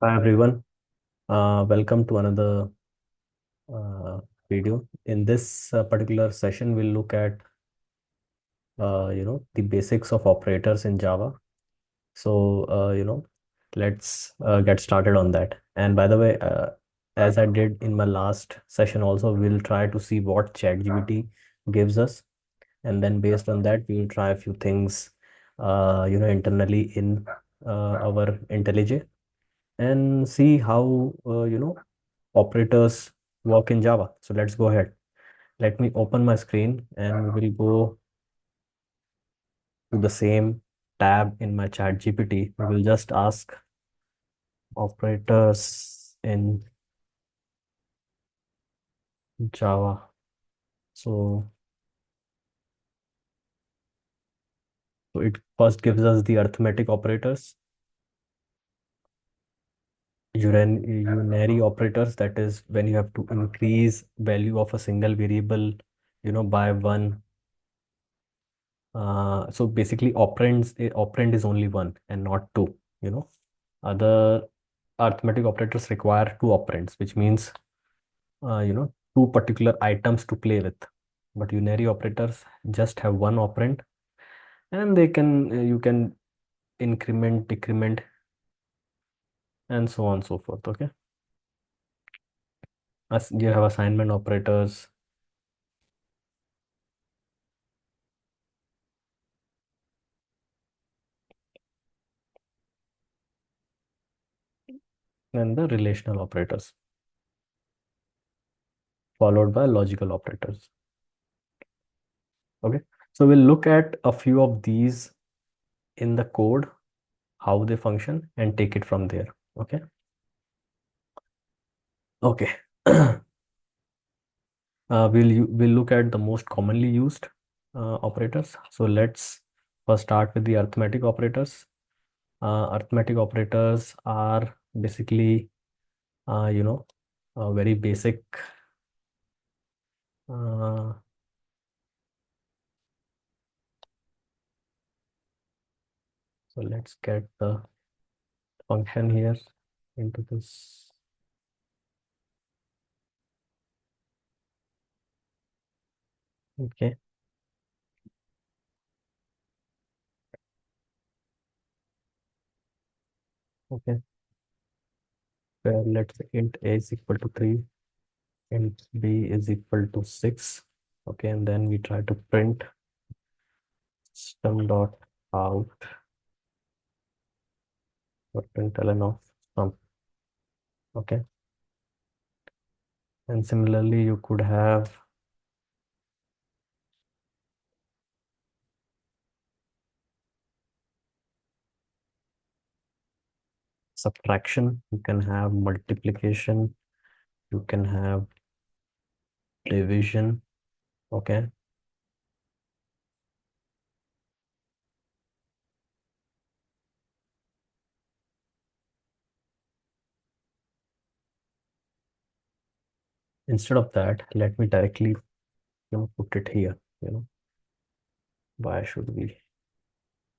Hi everyone, welcome to another uh, video. In this particular session, we'll look at the basics of operators in Java. So let's get started on that. And by the way, as I did in my last session, also we'll try to see what ChatGPT gives us, and then based on that, we'll try a few things, internally in our IntelliJ and see how operators work in Java. So let's go ahead. Let me open my screen and we will go to the same tab in my chat GPT. We will just ask operators in Java. So, so it first gives us the arithmetic operators, unary operators, that is when you have to increase value of a single variable, by one. So basically operand is only one and not two, you know. Other arithmetic operators require two operands, which means two particular items to play with. But unary operators just have one operand, and they can you can increment, decrement, and so on and so forth. Okay, as you have assignment operators and the relational operators, followed by logical operators. Okay, so we'll look at a few of these in the code, how they function, and take it from there. Okay. Okay. We'll look at the most commonly used operators. So let's first start with the arithmetic operators. Arithmetic operators are basically very basic. Uh, so let's get the function here into this. Okay. Okay. Let's say int a is equal to 3, int b is equal to 6. Okay, and then we try to print system dot out or println of sum. Okay, and similarly you could have subtraction, you can have multiplication, you can have division. Okay, instead of that, let me directly put it here. Why should we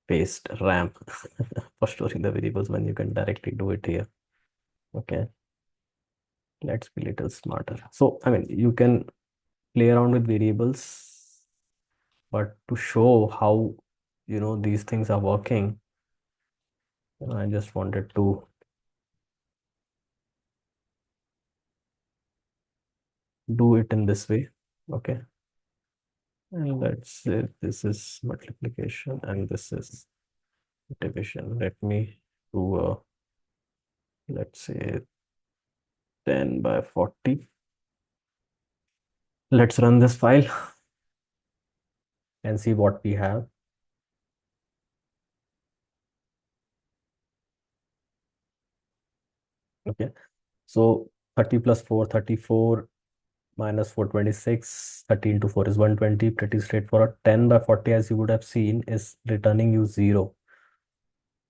paste ram for storing the variables when you can directly do it here? Okay, let's be a little smarter. So I mean, you can play around with variables, but to show how these things are working, I just wanted to do it in this way. Okay, and let's say this is multiplication and this is division. Let me do let's say 10 by 40. Let's run this file and see what we have. Okay, so 30 plus 4, 34, minus 426, 13 to 4 is 120. Pretty straightforward. 10 by 40, as you would have seen, is returning you 0.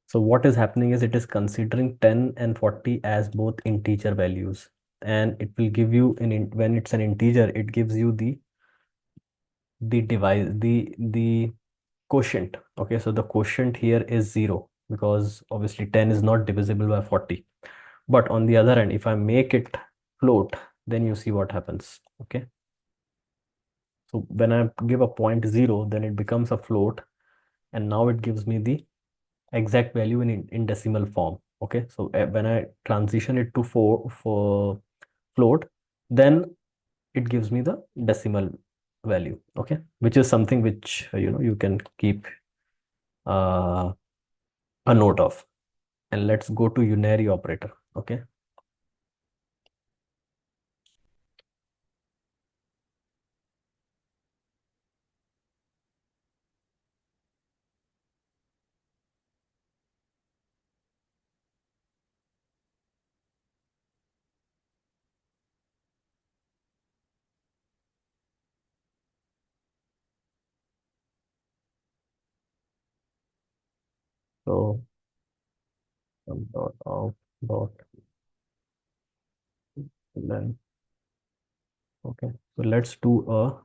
So what is happening is it is considering 10 and 40 as both integer values, and it will give you when it's an integer, it gives you the quotient. Okay, so the quotient here is 0 because obviously 10 is not divisible by 40. But on the other end, if I make it float, then you see what happens. Okay. So when I give a point 0, then it becomes a float, and now it gives me the exact value in decimal form. Okay. So when I transition it to for float, then it gives me the decimal value. Okay. Which is something which, you can keep uh, a note of. And let's go to unary operator. Okay. So dot of dot then. Okay. So let's do a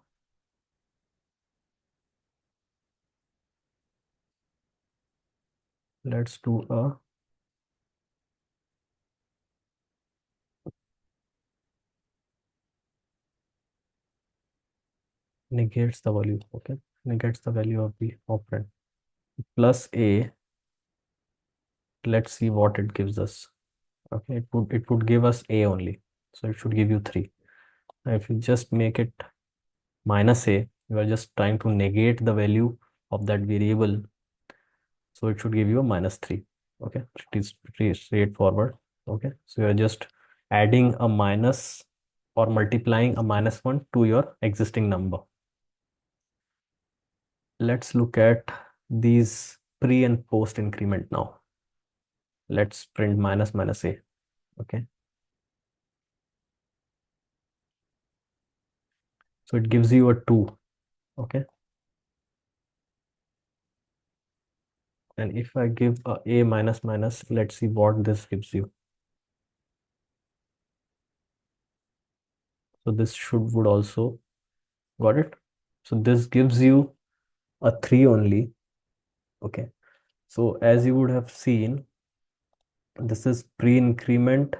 negates the value. Okay. Negates the value of the operand. Plus a. Let's see what it gives us. Okay. It would give us a only. So it should give you 3. Now if you just make it minus a, you are just trying to negate the value of that variable. So it should give you a minus 3. Okay. It is pretty straightforward. Okay. So you are just adding a minus or multiplying a minus 1 to your existing number. Let's look at these pre and post increment now. Let's print minus minus a. Okay. So it gives you a 2. Okay. And if I give a minus minus, let's see what this gives you. So this would also got it. So this gives you a 3 only. Okay. So as you would have seen, this is pre-increment,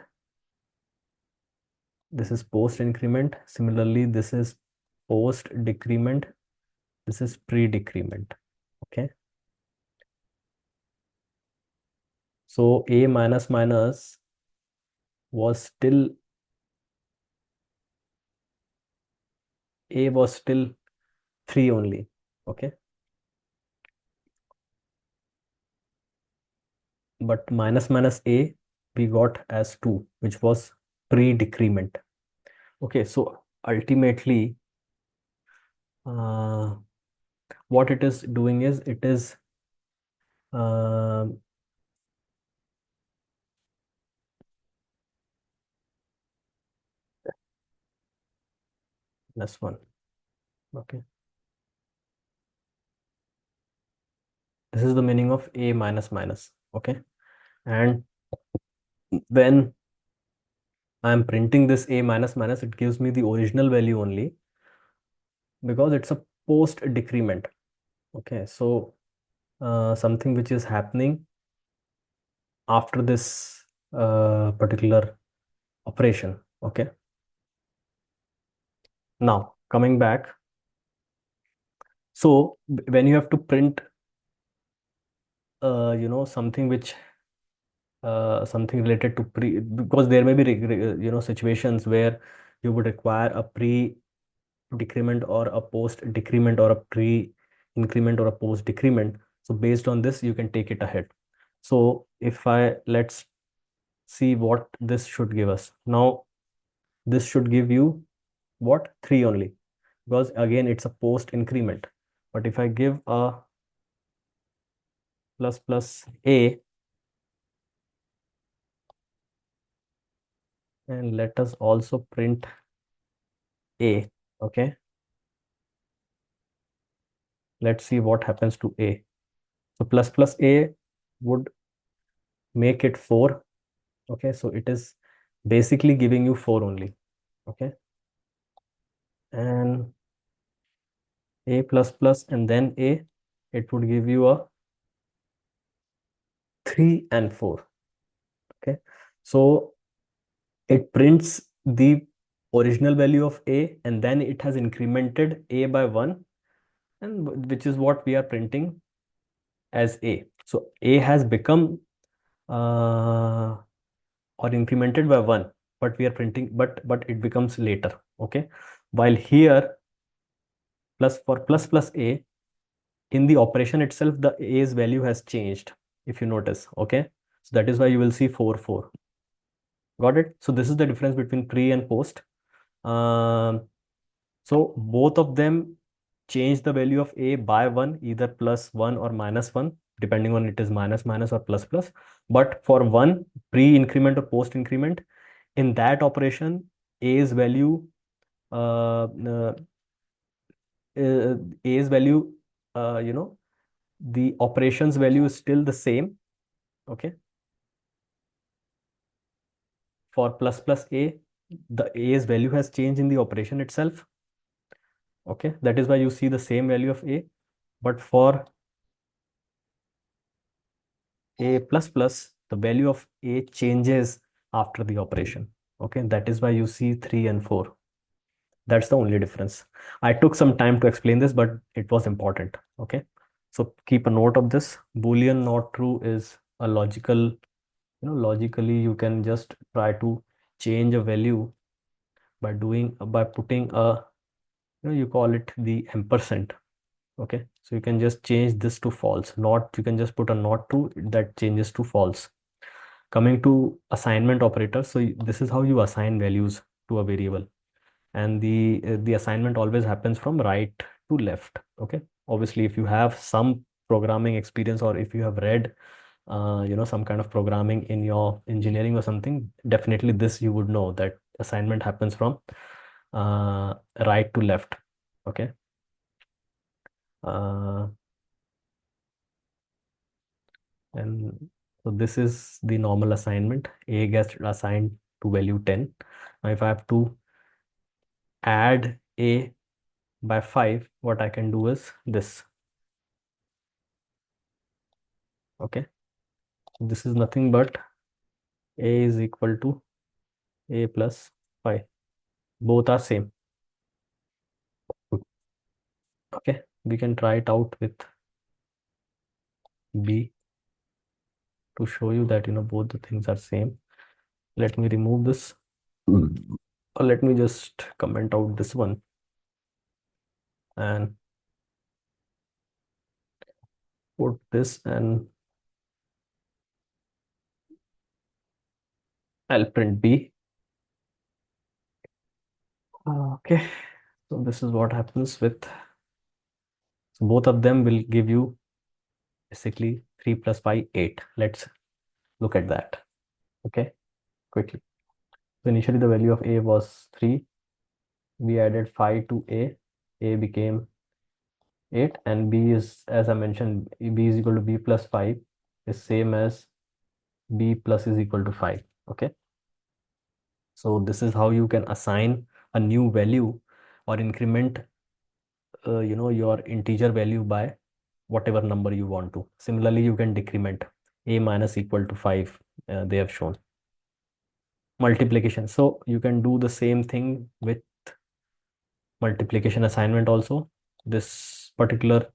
this is post-increment. Similarly, this is post-decrement, this is pre-decrement. Okay. So a minus minus was still 3 only. Okay. But minus minus a we got as 2, which was pre-decrement. Okay. So ultimately, uh, what it is doing is it is uh, plus 1. Okay. This is the meaning of a minus minus. Okay. And when I'm printing this a minus minus, it gives me the original value only because it's a post decrement. Okay. So something which is happening after this particular operation. Okay. Now coming back. So when you have to print, something which something related to pre, because there may be situations where you would require a pre decrement or a post decrement or a pre increment or a post decrement. So based on this you can take it ahead. So if I let's see what this should give us. Now this should give you what, 3 only, because again it's a post increment. But if I give a plus plus a, and let us also print a. Okay. Let's see what happens to a. So plus plus a would make it 4. Okay. So it is basically giving you 4 only. Okay. And a plus plus and then a, it would give you a 3 and 4. Okay. So it prints the original value of a, and then it has incremented a by 1, and which is what we are printing as a. So a has become or incremented by 1, but we are printing, but it becomes later. Okay, while here plus for plus plus a, in the operation itself the a's value has changed, if you notice. Okay, so that is why you will see 4 4. Got it? So this is the difference between pre and post. um, so both of them change the value of a by 1, either plus 1 or minus 1, depending on it is minus minus or plus plus. But for one, pre increment or post increment, in that operation a's value uh, uh, a's value you know, the operations value is still the same. Okay, for plus plus a, the a's value has changed in the operation itself. Okay, that is why you see the same value of a. But for a plus plus, the value of a changes after the operation. Okay, that is why you see 3 and 4. That's the only difference. I took some time to explain this, but it was important. Okay, so keep a note of this. Boolean not true is a logical, logically you can just try to change a value by putting a, you call it the ampersand. Okay, so you can just change this to false. Not, you can just put a not true, that changes to false. Coming to assignment operators, so this is how you assign values to a variable, and the assignment always happens from right to left. Okay, obviously if you have some programming experience, or if you have read some kind of programming in your engineering or something, definitely this you would know, that assignment happens from uh, right to left. Okay, uh, and so this is the normal assignment. A gets assigned to value 10. Now if I have to add a by 5, what I can do is this. Okay, this is nothing but a is equal to a plus 5. Both are same. Okay, we can try it out with b to show you that both the things are same. Let me remove this. Or let me just comment out this one, and put this, and I'll print b. Okay, so this is what happens with, so both of them will give you basically 3 plus 5 8. Let's look at that. Okay, quickly. So initially the value of a was 3. We added 5 to a became 8, and b is, as I mentioned, b is equal to b plus 5 is same as b plus is equal to 5. Okay, so this is how you can assign a new value or increment your integer value by whatever number you want to. Similarly, you can decrement a minus equal to 5. They have shown multiplication, so you can do the same thing with multiplication assignment also. This particular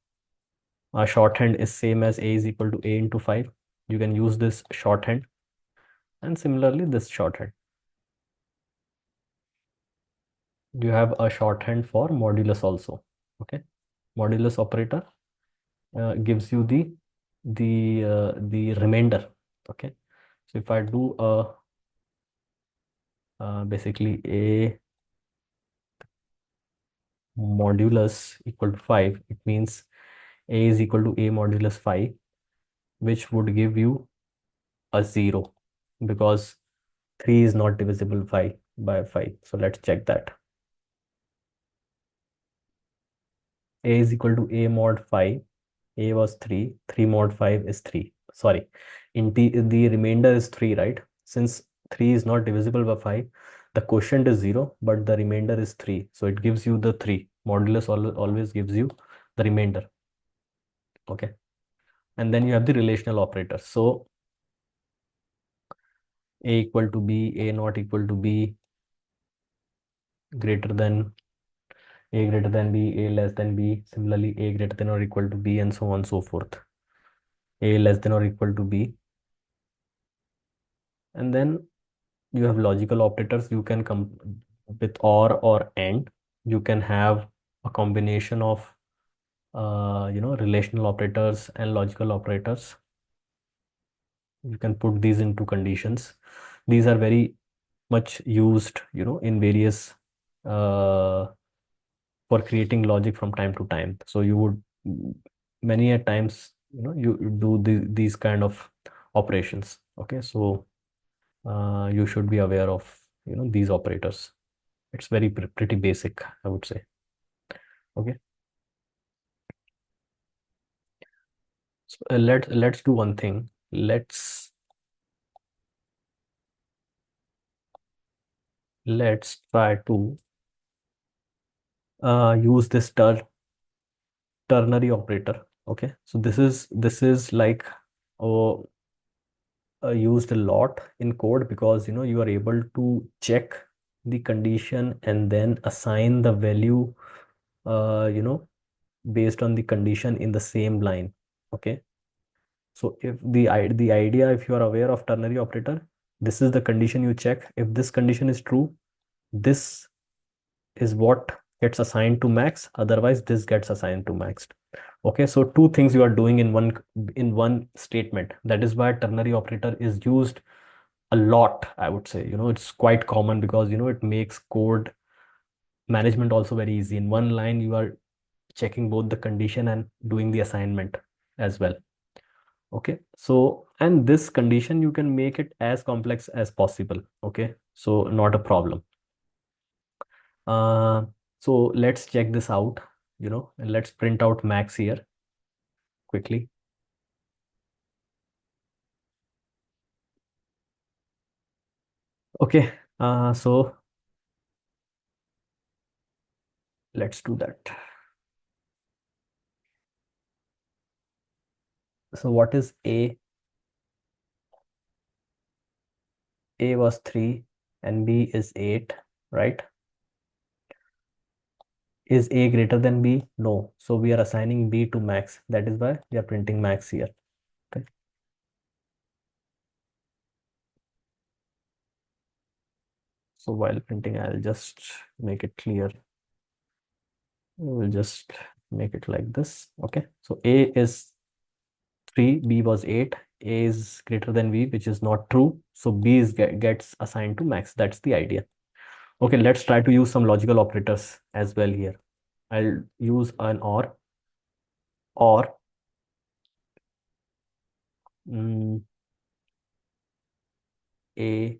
shorthand is same as a is equal to a into 5. You can use this shorthand, and similarly this shorthand. You have a shorthand for modulus also. Okay, modulus operator gives you the remainder. Okay, so if I do a basically a modulus equal to 5, it means a is equal to a modulus 5, which would give you a 0, because 3 is not divisible by 5. So let's check that. A is equal to a mod 5. A was 3. 3 mod 5 is 3. Sorry, the remainder is 3, right? Since 3 is not divisible by 5, the quotient is 0, but the remainder is 3. So it gives you the 3. Modulus always gives you the remainder. Okay. And then you have the relational operator. So A equal to B, A not equal to B, greater than A greater than B, A less than B, similarly A greater than or equal to B, and so on and so forth. A less than or equal to B. And then you have logical operators. You can come with or and. You can have a combination of relational operators and logical operators. You can put these into conditions. These are very much used, in various for creating logic from time to time. So you would many a times, you do these kind of operations. Okay, so you should be aware of, these operators. It's very pretty basic, I would say. Okay, so let's do one thing. Let's try to use this ternary operator. Okay, so this is like oh, used a lot in code, because you are able to check the condition and then assign the value uh, you know based on the condition in the same line. Okay, so if the idea, if you are aware of ternary operator, this is the condition you check. If this condition is true, this is what gets assigned to max, otherwise this gets assigned to max. Okay, so two things you are doing in one statement. That is why ternary operator is used a lot, I would say. It's quite common, because it makes code management also very easy. In one line you are checking both the condition and doing the assignment as well. Okay, so and this condition you can make it as complex as possible. Okay, so not a problem. uh so let's check this out, and let's print out max here quickly. Okay, so let's do that. So what is A was 3 and B is 8, right? Is A greater than B? No. So we are assigning B to max. That is why we are printing max here. Okay. So while printing, I'll just make it clear. We'll just make it like this. Okay. So A is 3, B was 8. A is greater than B, which is not true. So B gets assigned to max. That's the idea. Okay, let's try to use some logical operators as well here. I'll use an or mm, A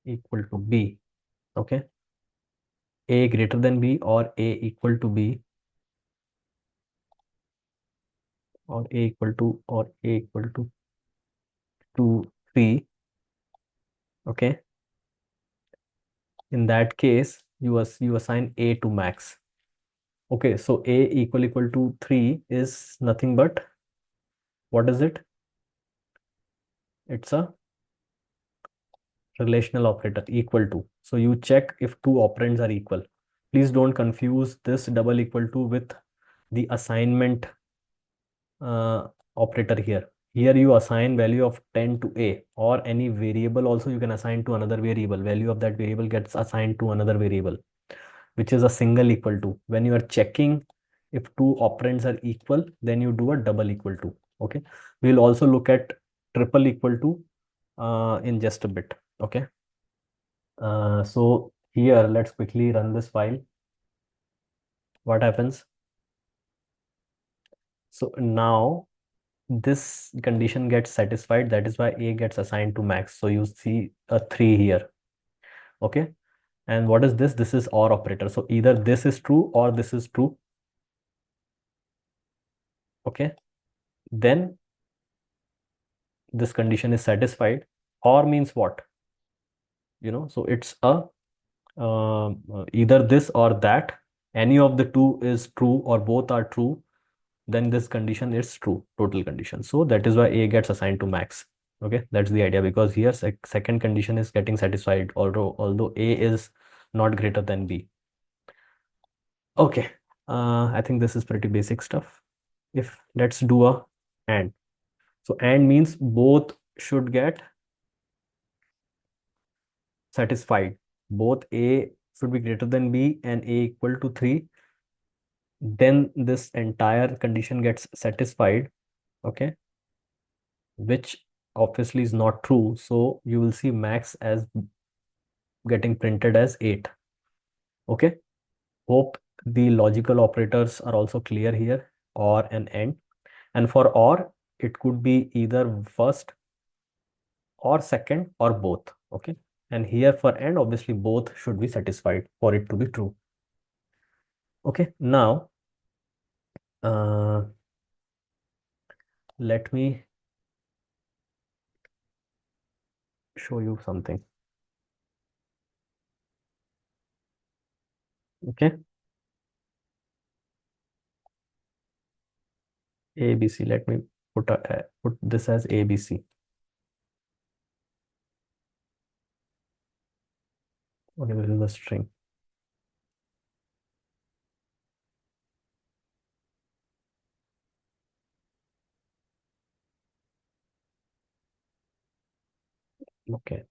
equal to B. Okay. A greater than B, or A equal to B, or A equal to 2, 3. Okay. In that case, you assign A to max. Okay, so A equal to 3 is nothing but, what is it? It's a relational operator, equal to. So you check if two operands are equal. Please don't confuse this double equal to with the assignment uh, operator here. Here you assign value of 10 to A, or any variable also you can assign to another variable. Value of that variable gets assigned to another variable, which is a single equal to. When you are checking if two operands are equal, then you do a double equal to. Okay. We'll also look at triple equal to in just a bit. Okay. So here, let's quickly run this file. What happens? So now this condition gets satisfied. That is why A gets assigned to max. So you see a 3 here. Okay. And what is this? This is OR operator. So either this is true or this is true. Okay. Then this condition is satisfied. OR means what? So it's either this or that. Any of the two is true or both are true. then this condition is true, total condition. So that is why A gets assigned to max. Okay, that's the idea, because here second condition is getting satisfied, although A is not greater than B. Okay, I think this is pretty basic stuff. If let's do a and. So and means both should get satisfied. Both A should be greater than B and A equal to 3. Then this entire condition gets satisfied. Okay, which obviously is not true. So you will see max as getting printed as 8. Okay, hope the logical operators are also clear here, or an and. And for or, it could be either first or second or both. Okay, and here for and, obviously both should be satisfied for it to be true. Okay, now uh, let me show you something. Okay, ABC. Let me put this as ABC. Okay, this is the string. Okay.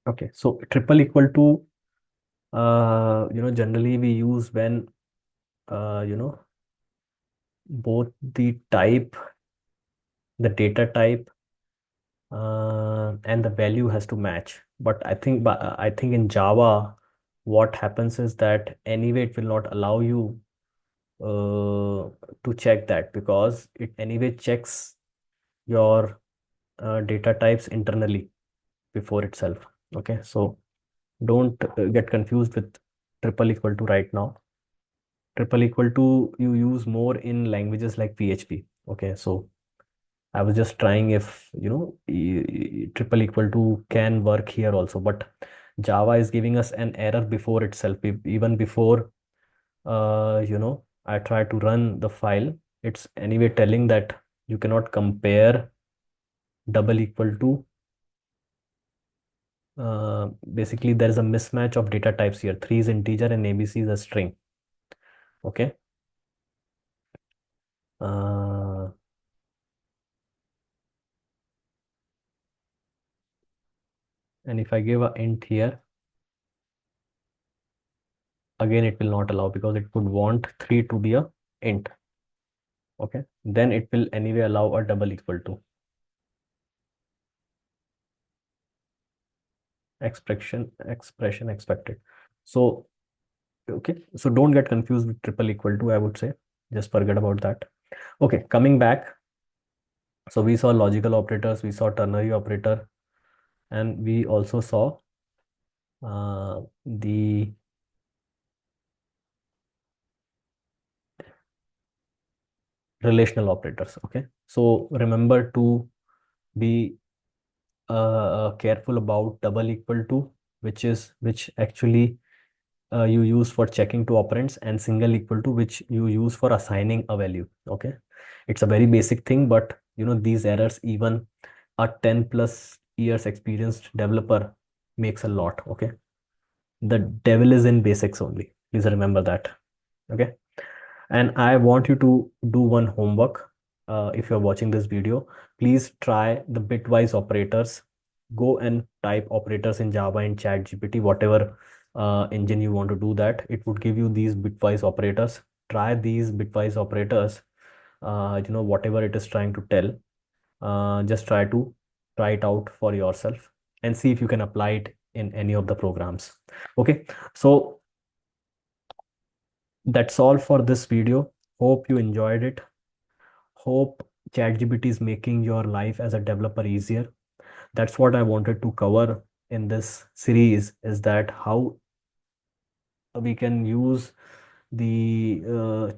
Okay. So triple equal to, generally we use when, both the type, the data type, and the value has to match. But I think in Java, what happens is that anyway it will not allow you to check that, because it anyway checks your data types internally before itself. Okay, so don't get confused with triple equal to right now. Triple equal to you use more in languages like PHP. Okay, so I was just trying if triple equal to can work here also, but Java is giving us an error before itself. Even before I try to run the file, it's anyway telling that you cannot compare double equal to. Basically, there is a mismatch of data types here. 3 is integer and ABC is a string. Okay. Uh, and if I give a int here, again it will not allow, because it would want 3 to be a int. Okay, then it will anyway allow a double equal to expression expected. So okay, so don't get confused with triple equal to, I would say. Just forget about that. Okay, coming back. So we saw logical operators, we saw ternary operator, and we also saw the relational operators. Okay, so remember to be careful about double equal to, which actually you use for checking two operands, and single equal to, which you use for assigning a value. Okay, it's a very basic thing, but these errors, even a 10 plus years experienced developer makes a lot. Okay, the devil is in basics only, please remember that. Okay, and I want you to do one homework. If you're watching this video, please try the bitwise operators. Go and type operators in Java in ChatGPT, whatever engine you want to do that. It would give you these bitwise operators. Try these bitwise operators, whatever it is trying to tell. Just try it out for yourself and see if you can apply it in any of the programs. Okay, so that's all for this video. Hope you enjoyed it. Hope ChatGPT is making your life as a developer easier. That's what I wanted to cover in this series, is that how we can use the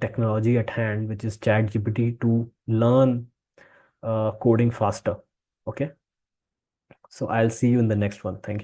technology at hand, which is ChatGPT, to learn coding faster. Okay. So I'll see you in the next one. Thank you.